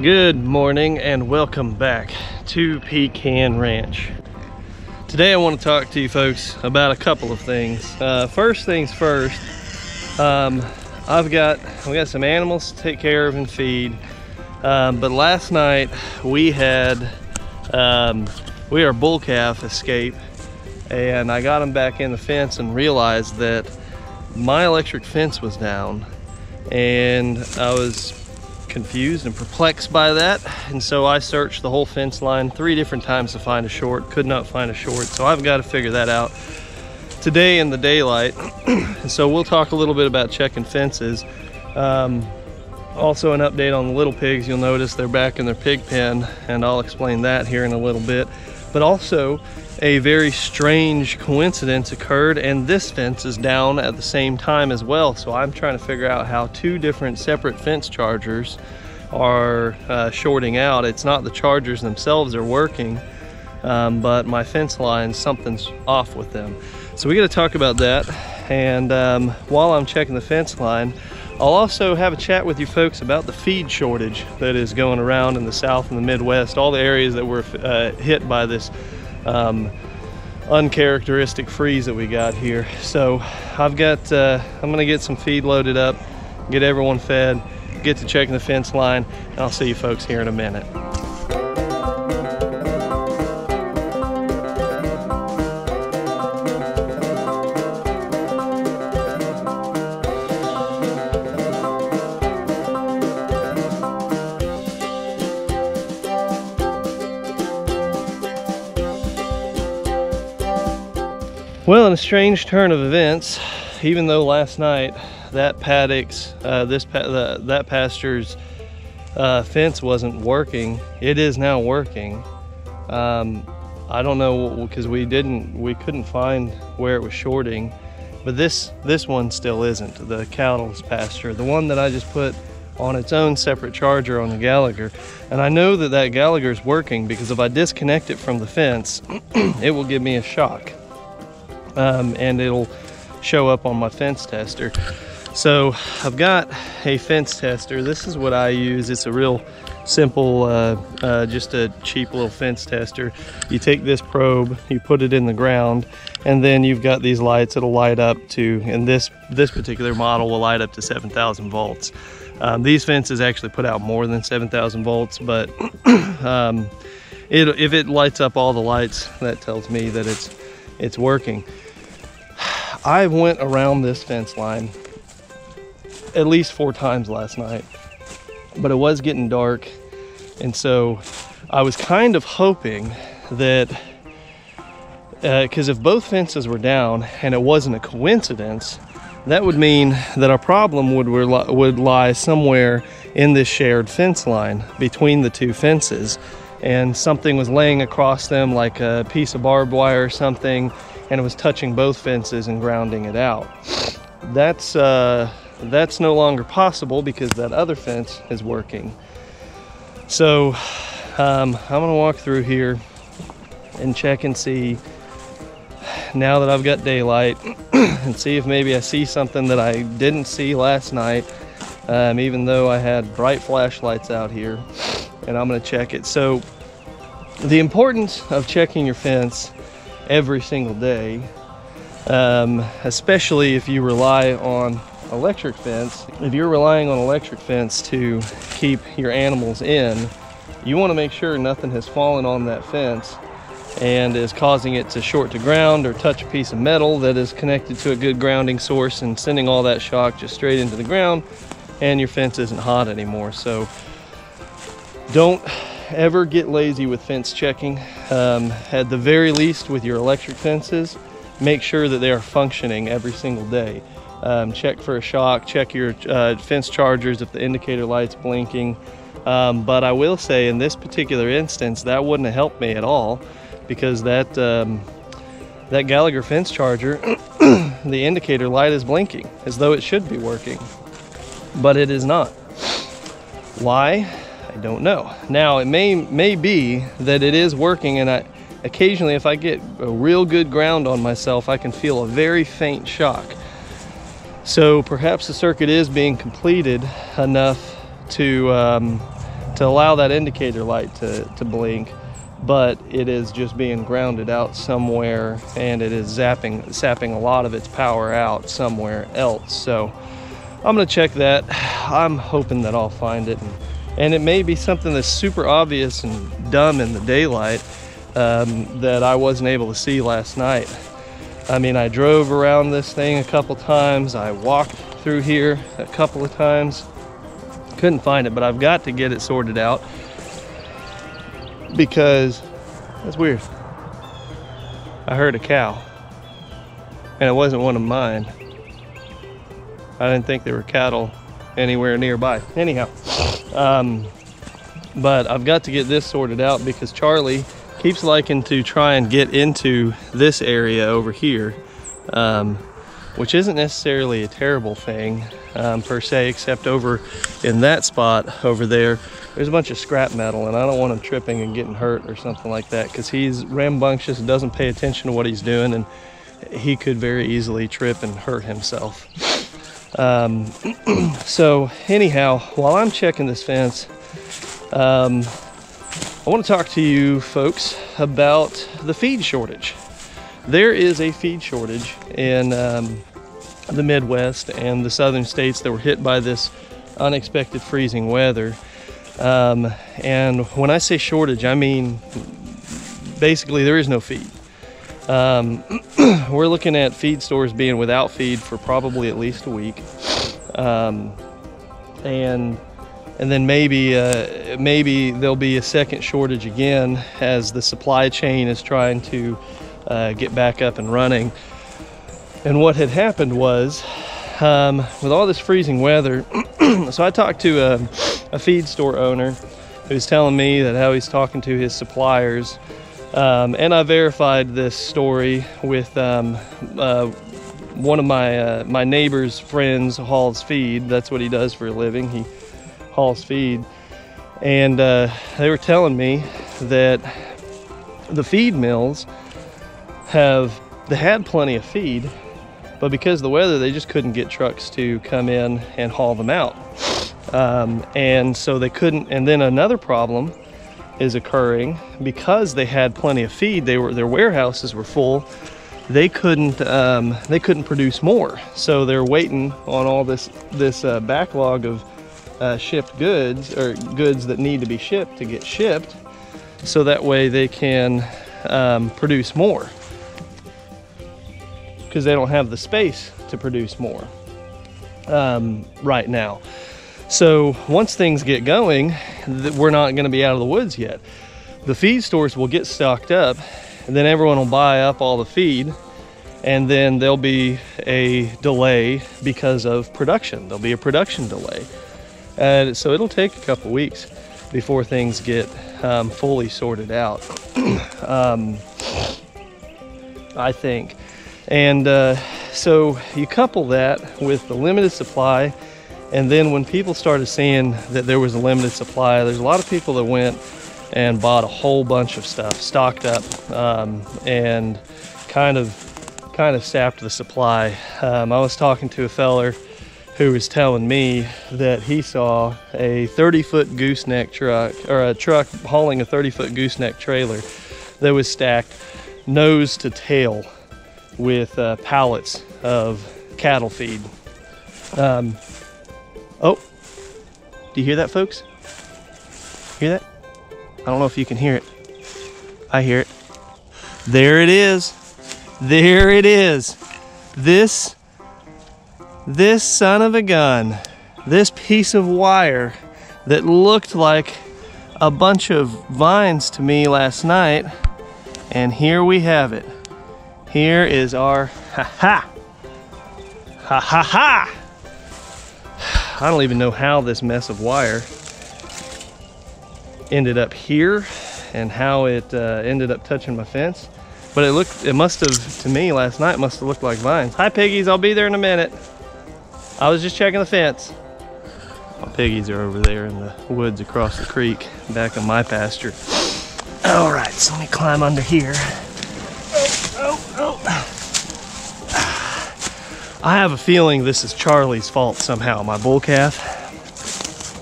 Good morning and welcome back to Pecan Ranch. Today I want to talk to you folks about a couple of things. First things first, I've got some animals to take care of and feed, but last night we had our bull calf escape, and I got him back in the fence and realized that my electric fence was down, and I was confused and perplexed by that, and so I searched the whole fence line 3 different times to find a short. Could not find a short, so I've got to figure that out today in the daylight. So we'll talk a little bit about checking fences. Also an update on the little pigs. You'll notice they're back in their pig pen, and I'll explain that here in a little bit. But also a very strange coincidence occurred, and this fence is down at the same time as well. So I'm trying to figure out how 2 different separate fence chargers are shorting out. It's not the chargers themselves are working, but my fence lines, something's off with them. So we got to talk about that. And while I'm checking the fence line, I'll also have a chat with you folks about the feed shortage that is going around in the South and the Midwest, all the areas that were hit by this uncharacteristic freeze that we got here. So I'm gonna get some feed loaded up, get everyone fed, get to checking the fence line, and I'll see you folks here in a minute. Well, in a strange turn of events, even though last night that paddock's, that pasture's fence wasn't working, it is now working. I don't know, because we couldn't find where it was shorting, but this one still isn't. The cattle's pasture, the one that I just put on its own separate charger on the Gallagher, and I know that Gallagher is working because if I disconnect it from the fence, it will give me a shock. And it'll show up on my fence tester. So I've got a fence tester. This is what I use. It's a real simple, just a cheap little fence tester. You take this probe, you put it in the ground, and then you've got these lights that'll light up to, and this particular model will light up to 7,000 volts. These fences actually put out more than 7,000 volts, but if it lights up all the lights, that tells me that it's working. I went around this fence line at least 4 times last night, but it was getting dark, and so I was kind of hoping that, because if both fences were down and it wasn't a coincidence, that would mean that our problem would lie somewhere in this shared fence line between the 2 fences, and something was laying across them like a piece of barbed wire or something, and it was touching both fences and grounding it out. That's no longer possible because that other fence is working. So I'm gonna walk through here and check and see, now that I've got daylight, and see if maybe I see something that I didn't see last night, even though I had bright flashlights out here, and I'm gonna check it. So the importance of checking your fence every single day, especially if you rely on electric fence. If you're relying on electric fence to keep your animals in, you want to make sure nothing has fallen on that fence and is causing it to short to ground or touch a piece of metal that is connected to a good grounding source and sending all that shock just straight into the ground, and your fence isn't hot anymore. So don't ever get lazy with fence checking. At the very least with your electric fences, make sure that they are functioning every single day. Check for a shock, check your fence chargers if the indicator light's blinking. But I will say in this particular instance, that wouldn't have helped me at all, because that Gallagher fence charger, the indicator light is blinking as though it should be working, but it is not. Why? I don't know. Now it may be that it is working, and occasionally if I get a real good ground on myself, I can feel a very faint shock. So perhaps the circuit is being completed enough to to allow that indicator light to blink, but it is just being grounded out somewhere, and it is sapping a lot of its power out somewhere else. So I'm gonna check that. I'm hoping that I'll find it, and it may be something that's super obvious and dumb in the daylight that I wasn't able to see last night. I mean, I drove around this thing a couple times, I walked through here a couple of times, couldn't find it, but I've got to get it sorted out, because that's weird. I heard a cow, and it wasn't one of mine. I didn't think there were cattle anywhere nearby. Anyhow, but I've got to get this sorted out, because Charlie keeps liking to try and get into this area over here, which isn't necessarily a terrible thing per se, except over in that spot over there, there's a bunch of scrap metal, and I don't want him tripping and getting hurt or something like that, because he's rambunctious and doesn't pay attention to what he's doing, and he could very easily trip and hurt himself. So anyhow, while I'm checking this fence, I want to talk to you folks about the feed shortage. There is a feed shortage in the Midwest and the southern states that were hit by this unexpected freezing weather. And when I say shortage, I mean basically there is no feed. We're looking at feed stores being without feed for probably at least a week, and then maybe there'll be a second shortage again as the supply chain is trying to get back up and running. And what had happened was, with all this freezing weather, so I talked to a feed store owner who's telling me that how he's talking to his suppliers, and I verified this story with one of my neighbor's friends hauls feed. That's what he does for a living. He hauls feed, and they were telling me that the feed mills had plenty of feed, but because of the weather, they just couldn't get trucks to come in and haul them out. And so they couldn't, and then another problem is occurring because they had plenty of feed. Their warehouses were full. They couldn't produce more. So they're waiting on all this backlog of shipped goods, or goods that need to be shipped, to get shipped, so that way they can produce more, because they don't have the space to produce more right now. So once things get going, we're not going to be out of the woods yet. The feed stores will get stocked up, and then everyone will buy up all the feed, and then there'll be a delay because of production. There'll be a production delay. And so it'll take a couple weeks before things get fully sorted out, I think. And so you couple that with the limited supply, and then when people started seeing that there was a limited supply, there's a lot of people that went and bought a whole bunch of stuff, stocked up, and kind of sapped the supply. I was talking to a feller who was telling me that he saw a 30-foot gooseneck truck, or a truck hauling a 30-foot gooseneck trailer that was stacked nose to tail with pallets of cattle feed. Oh, do you hear that, folks? Hear that? I don't know if you can hear it. I hear it. There it is. There it is. This son of a gun, this piece of wire that looked like a bunch of vines to me last night, and here we have it. Here is our ha-ha. Ha-ha-ha! I don't even know how this mess of wire ended up here and how it ended up touching my fence. But it must have, to me last night, must have looked like vines. Hi piggies, I'll be there in a minute. I was just checking the fence. My piggies are over there in the woods across the creek, back in my pasture. All right, so let me climb under here. Oh. I have a feeling this is Charlie's fault somehow, my bull calf.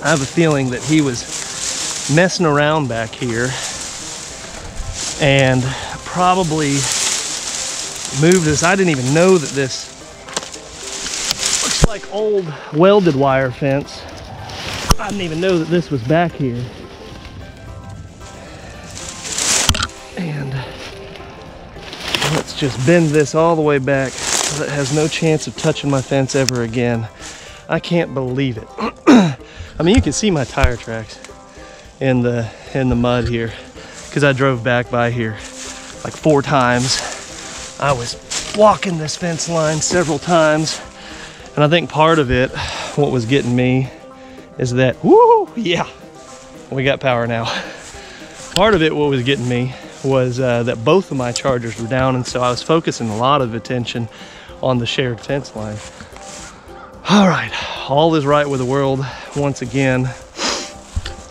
I have a feeling that he was messing around back here and probably moved this. I didn't even know that this looks like old welded wire fence. I didn't even know that this was back here. And let's just bend this all the way back so it has no chance of touching my fence ever again. I can't believe it. I mean, you can see my tire tracks in the mud here because I drove back by here like 4 times. I was walking this fence line several times, and I think part of it, what was getting me, is that, woo, yeah, we got power now. Part of it, what was getting me, was that both of my chargers were down, and so I was focusing a lot of attention on the shared fence line. All right, all is right with the world once again,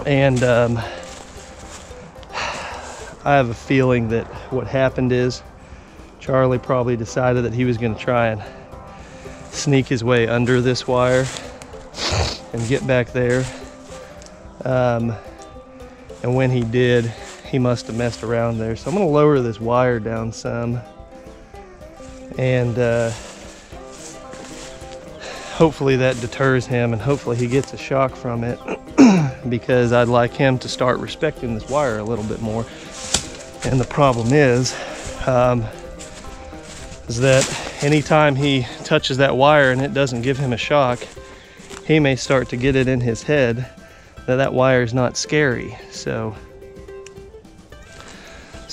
and I have a feeling that what happened is Charlie probably decided that he was going to try and sneak his way under this wire and get back there. And when he did, he must have messed around there. So I'm going to lower this wire down some, and hopefully that deters him, and hopefully he gets a shock from it, because I'd like him to start respecting this wire a little bit more. And the problem is that anytime he touches that wire and it doesn't give him a shock, he may start to get it in his head that that wire is not scary. So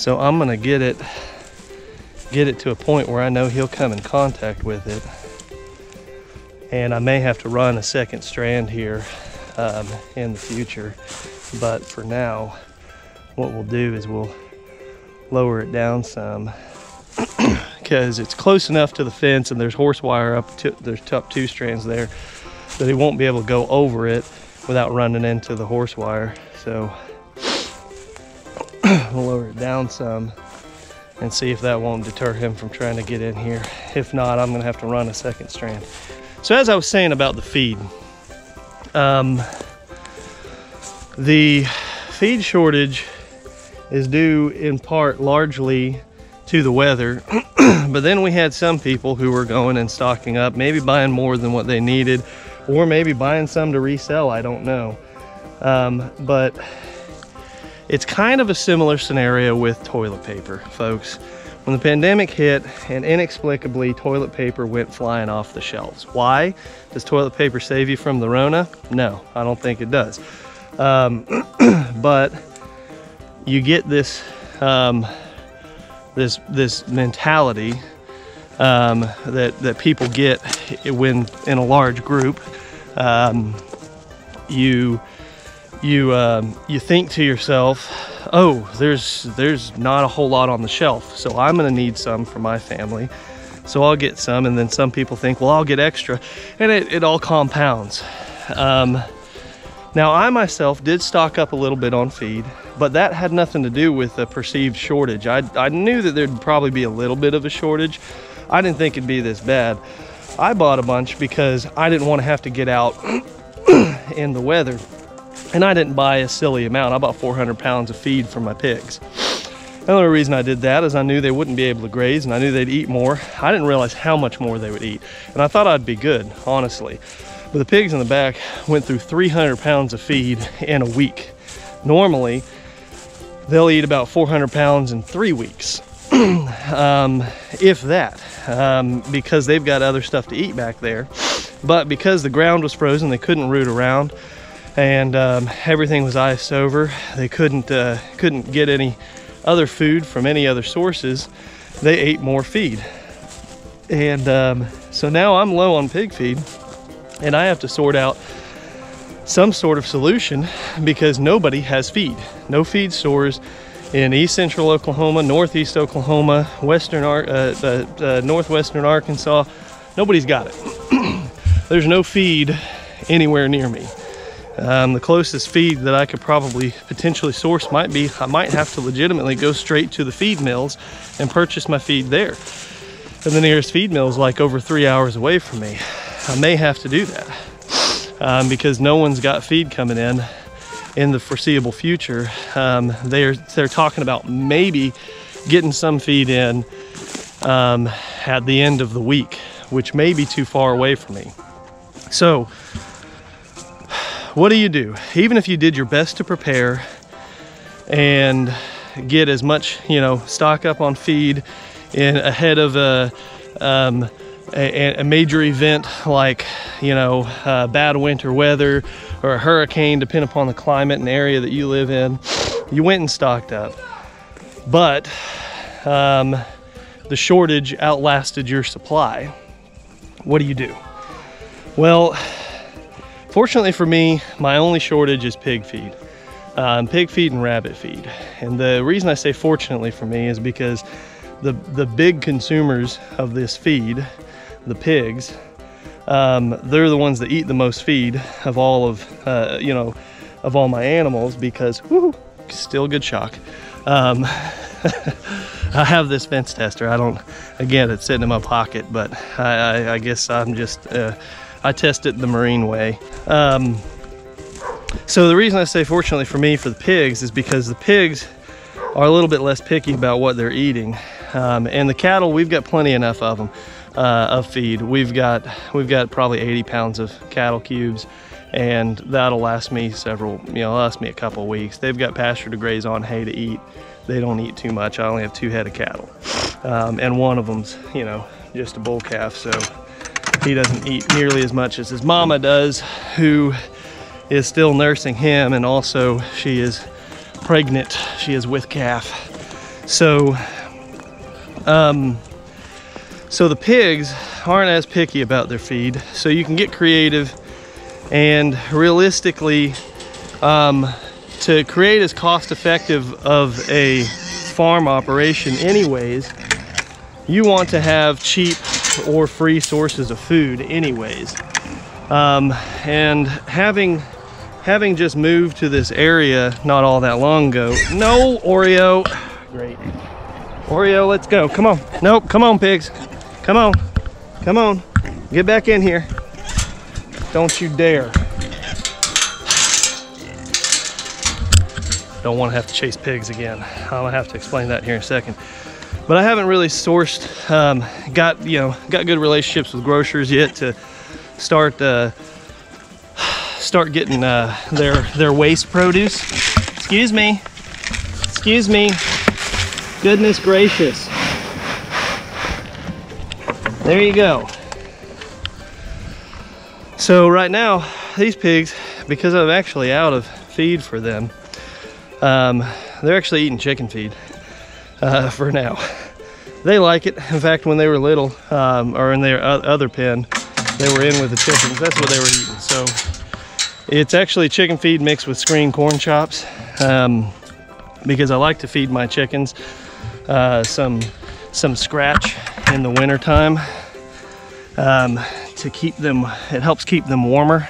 I'm gonna get it to a point where I know he'll come in contact with it, and I may have to run a second strand here in the future. But for now, what we'll do is we'll lower it down some, because it's close enough to the fence, and there's horse wire there's top 2 strands there, that he won't be able to go over it without running into the horse wire. So we'll lower it down some and see if that won't deter him from trying to get in here. If not, I'm gonna have to run a second strand. So as I was saying about the feed, the feed shortage is due in part largely to the weather. But then we had some people who were going and stocking up, maybe buying more than what they needed, or maybe buying some to resell, I don't know. But it's kind of a similar scenario with toilet paper, folks. When the pandemic hit, and inexplicably toilet paper went flying off the shelves. Why? Does toilet paper save you from the Rona? No, I don't think it does. But you get this this mentality that people get when in a large group. You think to yourself, oh, there's not a whole lot on the shelf, so I'm gonna need some for my family, so I'll get some. And then some people think, well, I'll get extra, and it all compounds. Now, I myself did stock up a little bit on feed, but that had nothing to do with a perceived shortage. I knew that there'd probably be a little bit of a shortage. I didn't think it'd be this bad. I bought a bunch because I didn't want to have to get out in the weather, and I didn't buy a silly amount. I bought 400 pounds of feed for my pigs. The only reason I did that is I knew they wouldn't be able to graze, and I knew they'd eat more. I didn't realize how much more they would eat, and I thought I'd be good, honestly. But the pigs in the back went through 300 pounds of feed in a week. Normally, they'll eat about 400 pounds in 3 weeks, if that, because they've got other stuff to eat back there. But because the ground was frozen, they couldn't root around, and everything was iced over. They couldn't get any other food from any other sources. They ate more feed, and so now I'm low on pig feed, and I have to sort out some sort of solution because nobody has feed. No feed stores in East Central Oklahoma, Northeast Oklahoma, Northwestern Arkansas. Nobody's got it. There's no feed anywhere near me. The closest feed that I could probably potentially source might be, I might have to legitimately go straight to the feed mills and purchase my feed there. And the nearest feed mill is like over 3 hours away from me. I may have to do that because no one's got feed coming in in the foreseeable future. They're talking about maybe getting some feed in at the end of the week, which may be too far away for me. So what do you do? Even if you did your best to prepare and get as much, you know, stock up on feed in ahead of a major event like, you know, bad winter weather or a hurricane, depending upon the climate and area that you live in, you went and stocked up. But the shortage outlasted your supply. What do you do? Well, fortunately for me, my only shortage is pig feed. Pig feed and rabbit feed. And the reason I say fortunately for me is because the big consumers of this feed, the pigs, they're the ones that eat the most feed of all of, you know, of all my animals, because, whoo, still good shock. I have this fence tester. I don't, again, it's sitting in my pocket, but I guess I'm just, I test it the marine way. So the reason I say fortunately for me for the pigs is because the pigs are a little bit less picky about what they're eating. And the cattle, we've got plenty enough of them, of feed. We've got probably 80 pounds of cattle cubes, and that'll last me last me a couple of weeks. They've got pasture to graze on, hay to eat. They don't eat too much. I only have 2 head of cattle. And one of them's, you know, just a bull calf, so he doesn't eat nearly as much as his mama does, who is still nursing him, and also she is pregnant. She is with calf. So so the pigs aren't as picky about their feed, so you can get creative and realistically to create as cost-effective of a farm operation anyways, you want to have cheap or free sources of food anyways. And having just moved to this area not all that long ago. No, Oreo. Great. Oreo, let's go. Come on. Nope, come on, pigs. Come on. Come on. Get back in here. Don't you dare. Don't want to have to chase pigs again. I'll have to explain that here in a second. But I haven't really sourced, got good relationships with grocers yet to start getting their waste produce. Excuse me. Excuse me. Goodness gracious. There you go. So right now, these pigs, because I'm actually out of feed for them, they're actually eating chicken feed for now. They like it. In fact, when they were little, or in their other pen, they were in with the chickens. That's what they were eating. So it's actually chicken feed mixed with screen corn chops, because I like to feed my chickens some scratch in the winter time, to keep them, it helps keep them warmer.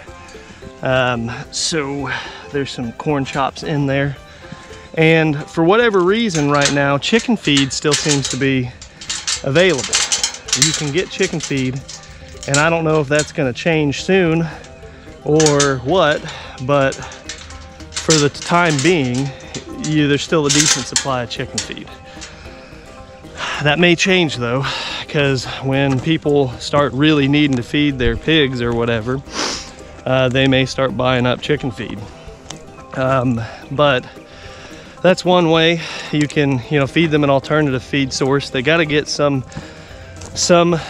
So there's some corn chops in there. And for whatever reason right now, chicken feed still seems to be available. You can get chicken feed, and I don't know if that's going to change soon or what, but for the time being, there's still a decent supply of chicken feed. That may change though, because when people start really needing to feed their pigs or whatever, they may start buying up chicken feed. But that's one way you can, feed them an alternative feed source. They got to get some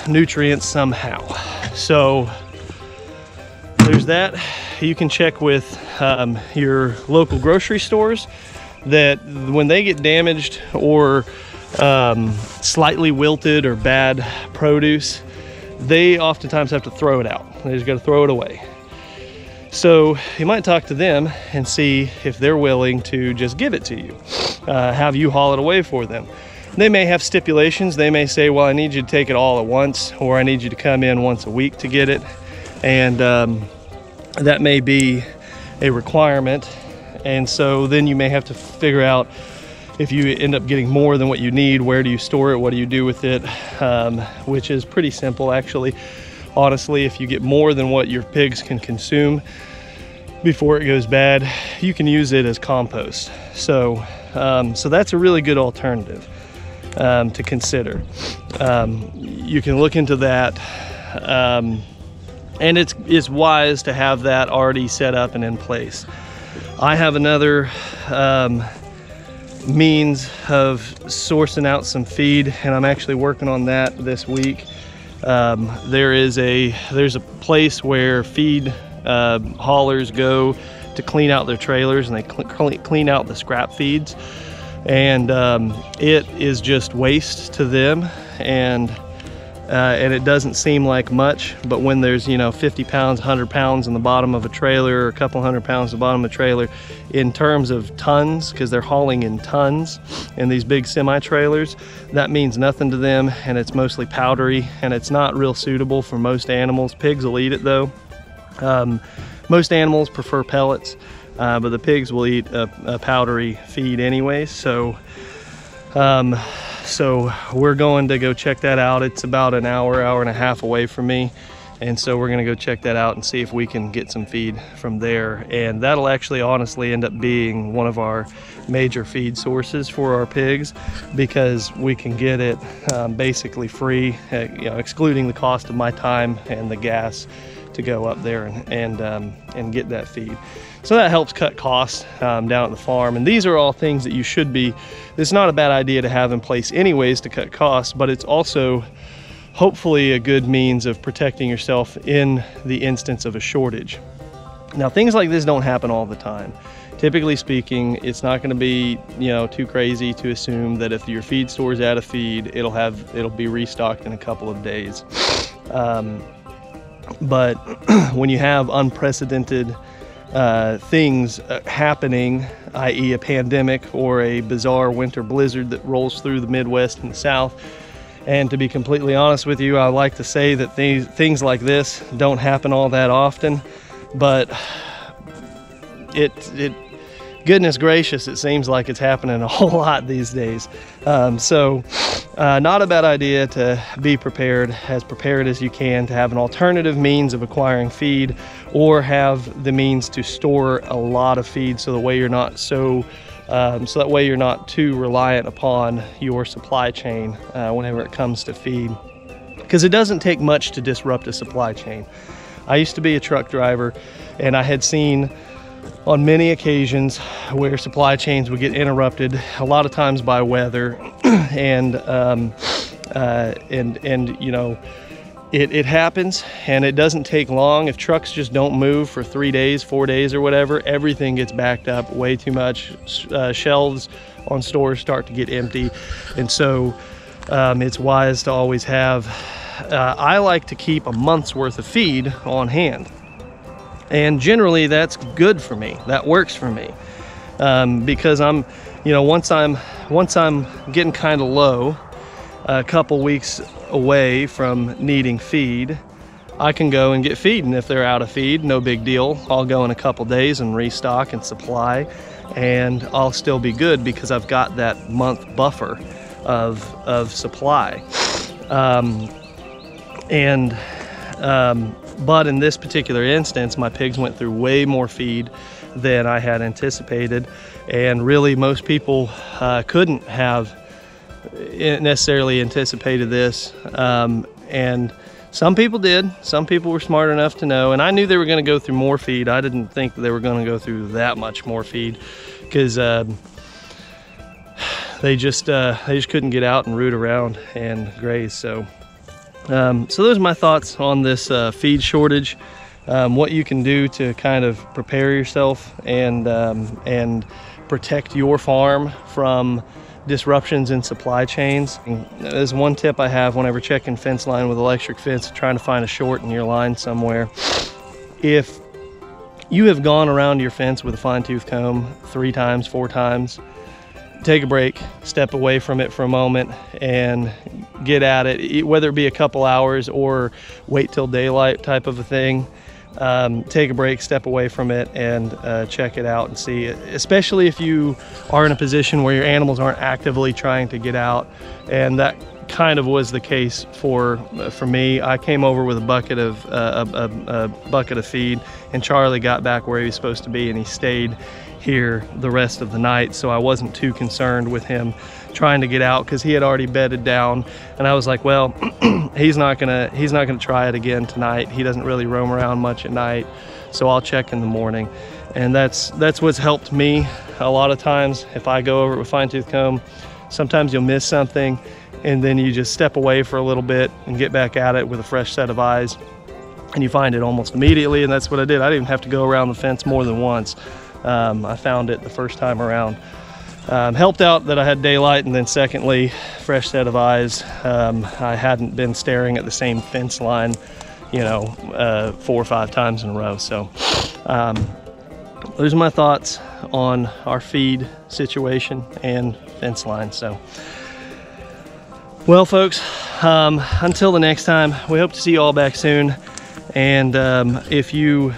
nutrients somehow. So there's that. You can check with your local grocery stores that when they get damaged or slightly wilted or bad produce, they oftentimes have to throw it out. They just got to throw it away. So you might talk to them and see if they're willing to just give it to you, have you haul it away for them. They may have stipulations. They may say, well, I need you to take it all at once, or I need you to come in once a week to get it. And that may be a requirement. And so then you may have to figure out, if you end up getting more than what you need, where do you store it? What do you do with it? Which is pretty simple, actually. Honestly, if you get more than what your pigs can consume, before it goes bad, you can use it as compost. So that's a really good alternative to consider. You can look into that, and it's wise to have that already set up and in place. I have another means of sourcing out some feed, and I'm actually working on that this week. There's a place where feed haulers go to clean out their trailers, and they clean out the scrap feeds, and it is just waste to them, and it doesn't seem like much, but when there's 50 pounds, 100 pounds in the bottom of a trailer, or a couple hundred pounds in the bottom of a trailer, in terms of tons, because they're hauling in tons in these big semi-trailers, that means nothing to them, and it's mostly powdery, and it's not real suitable for most animals. Pigs will eat it though. Most animals prefer pellets, but the pigs will eat a powdery feed anyway. So we're going to go check that out. It's about an hour and a half away from me, and so we're gonna go check that out and see if we can get some feed from there. And that'll actually honestly end up being one of our major feed sources for our pigs, because we can get it basically free, excluding the cost of my time and the gas to go up there and get that feed. So that helps cut costs down at the farm. And these are all things that you should be, it's not a bad idea to have in place anyways to cut costs, but it's also hopefully a good means of protecting yourself in the instance of a shortage. Now, things like this don't happen all the time. Typically speaking, it's not going to be too crazy to assume that if your feed store's out of feed, it'll be restocked in a couple of days. But when you have unprecedented things happening, i.e. a pandemic or a bizarre winter blizzard that rolls through the Midwest and the South, and to be completely honest with you, I like to say that things like this don't happen all that often, but goodness gracious, it seems like it's happening a whole lot these days. Not a bad idea to be prepared as you can, to have an alternative means of acquiring feed, or have the means to store a lot of feed, so that way you're not too reliant upon your supply chain whenever it comes to feed, because it doesn't take much to disrupt a supply chain. I used to be a truck driver, and I had seen on many occasions where supply chains would get interrupted, a lot of times by weather, and it happens, and it doesn't take long. If trucks just don't move for 3 days, 4 days, or whatever, everything gets backed up way too much. Shelves on stores start to get empty, and so it's wise to always have. I like to keep a month's worth of feed on hand. And generally that's good for me. That works for me, because once I'm getting kind of low, a couple weeks away from needing feed, I can go and get feed. And if they're out of feed, no big deal. I'll go in a couple days and restock and supply, and I'll still be good because I've got that month buffer of supply. But in this particular instance, my pigs went through way more feed than I had anticipated, and really most people couldn't have necessarily anticipated this, and some people did. Some people were smart enough to know, and I knew they were going to go through more feed. I didn't think that they were going to go through that much more feed, because they just couldn't get out and root around and graze. So those are my thoughts on this feed shortage, what you can do to kind of prepare yourself and protect your farm from disruptions in supply chains. And there's one tip I have whenever checking fence line with electric fence, trying to find a short in your line somewhere. If you have gone around your fence with a fine-tooth comb 3 times, 4 times, take a break, step away from it for a moment, and get at it, whether it be a couple hours or wait till daylight type of a thing. Take a break, step away from it, and check it out and see it, especially if you are in a position where your animals aren't actively trying to get out, and that kind of was the case for me. I came over with a bucket of feed, and Charlie got back where he was supposed to be, and he stayed here the rest of the night. So I wasn't too concerned with him trying to get out, because he had already bedded down, and I was like, well, he's not gonna try it again tonight. He doesn't really roam around much at night, so I'll check in the morning. And that's what's helped me a lot of times. If I go over it with fine-tooth comb, sometimes you'll miss something, and then you just step away for a little bit and get back at it with a fresh set of eyes, and you find it almost immediately. And that's what I did. I didn't even have to go around the fence more than once. I found it the first time around. Helped out that I had daylight, and then secondly, fresh set of eyes. I hadn't been staring at the same fence line, you know, 4 or 5 times in a row. So those are my thoughts on our feed situation and fence line. So, well, folks, until the next time, we hope to see you all back soon. And if you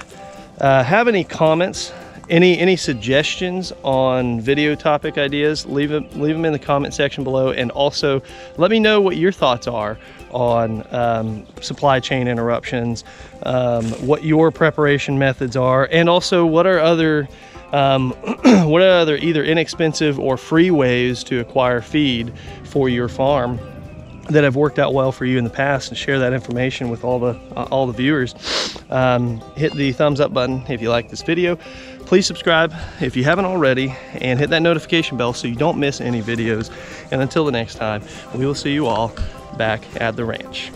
have any comments, any suggestions on video topic ideas, leave them in the comment section below. And also let me know what your thoughts are on supply chain interruptions, what your preparation methods are, and also what are other either inexpensive or free ways to acquire feed for your farm that have worked out well for you in the past, and share that information with all the viewers. Hit the thumbs up button if you like this video. Please subscribe if you haven't already, and hit that notification bell so you don't miss any videos. And until the next time, we will see you all back at the ranch.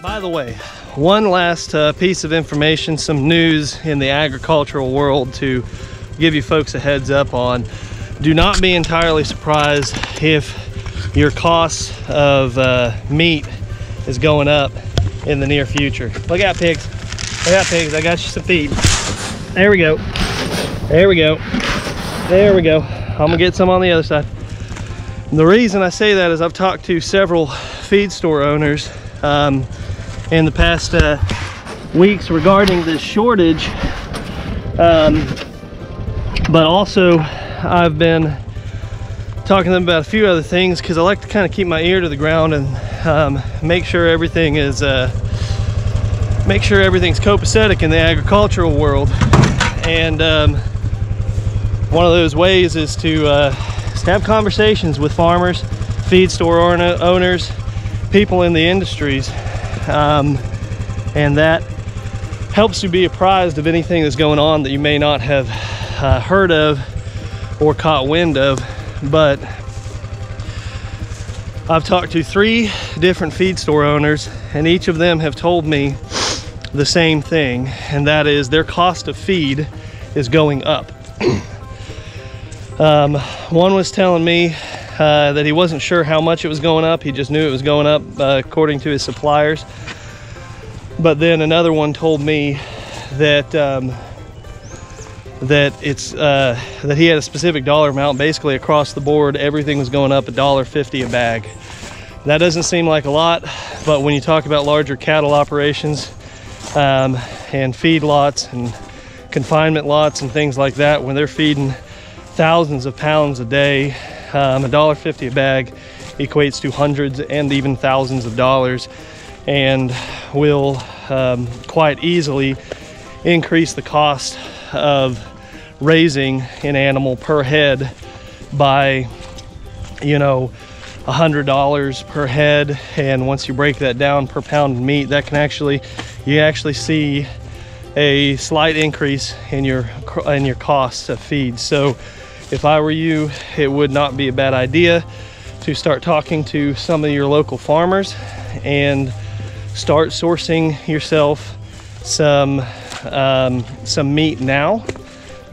By the way, one last piece of information, some news in the agricultural world to give you folks a heads up on. Do not be entirely surprised if your cost of meat is going up in the near future. Look out, pigs. Look out, pigs. I got you some feed. There we go. There we go. There we go. I'm gonna get some on the other side. And the reason I say that is I've talked to several feed store owners in the past weeks regarding this shortage, but also I've been talking to them about a few other things, because I like to kind of keep my ear to the ground and make sure everything is everything's copacetic in the agricultural world. And one of those ways is to have conversations with farmers, feed store owners, people in the industries, and that helps you be apprised of anything that's going on that you may not have heard of or caught wind of. But I've talked to 3 different feed store owners, and each of them have told me the same thing, and that is their cost of feed is going up. One was telling me that he wasn't sure how much it was going up. He just knew it was going up according to his suppliers. But then another one told me that that he had a specific dollar amount. Basically across the board, everything was going up $1.50 a bag. That doesn't seem like a lot, but when you talk about larger cattle operations and feed lots and confinement lots and things like that, when they're feeding thousands of pounds a day, $1.50 a bag equates to hundreds and even thousands of dollars, and will quite easily increase the cost of raising an animal per head by, you know, $100 per head. And once you break that down per pound of meat, that can you actually see a slight increase in your costs of feed. So if I were you, it would not be a bad idea to start talking to some of your local farmers and start sourcing yourself some meat now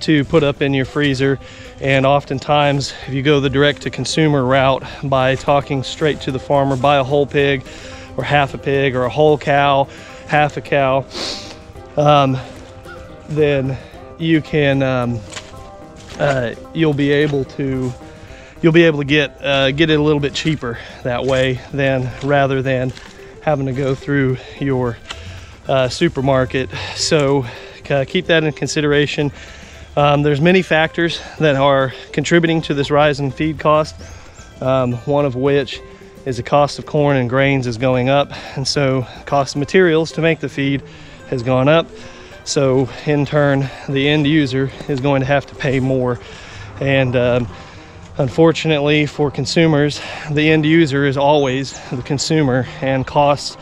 to put up in your freezer. And oftentimes, if you go the direct to consumer route by talking straight to the farmer, buy a whole pig or half a pig, or a whole cow, half a cow, then you can you'll be able to get it a little bit cheaper that way, rather than having to go through your supermarket. So keep that in consideration. There's many factors that are contributing to this rise in feed cost, one of which is the cost of corn and grains is going up, and so cost of materials to make the feed has gone up. So in turn, the end user is going to have to pay more. And unfortunately for consumers, the end user is always the consumer, and costs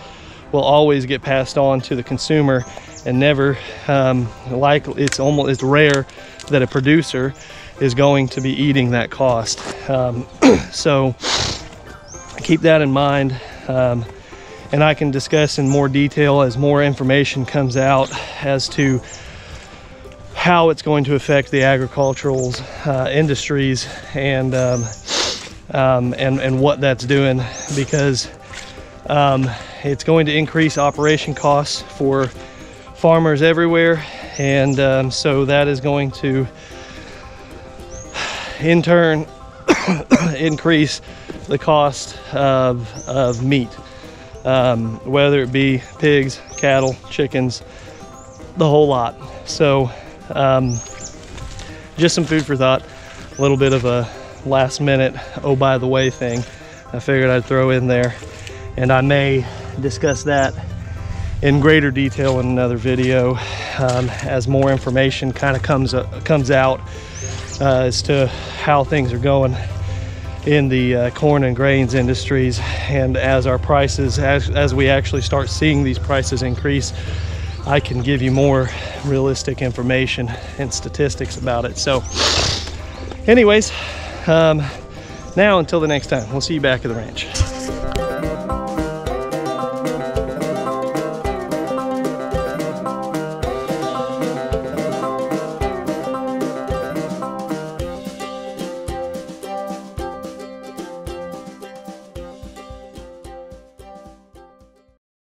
will always get passed on to the consumer, and never it's rare that a producer is going to be eating that cost. So keep that in mind, and I can discuss in more detail as more information comes out as to how it's going to affect the agricultural industries and what that's doing, because it's going to increase operation costs for farmers everywhere, and so that is going to in turn increase the cost of meat, whether it be pigs, cattle, chickens, the whole lot. So just some food for thought, a little bit of a last minute, oh by the way thing I figured I'd throw in there, and I may discuss that in greater detail in another video as more information kind of comes out as to how things are going in the corn and grains industries, and as our prices, as we actually start seeing these prices increase, I can give you more realistic information and statistics about it. So anyways, now until the next time, we'll see you back at the ranch.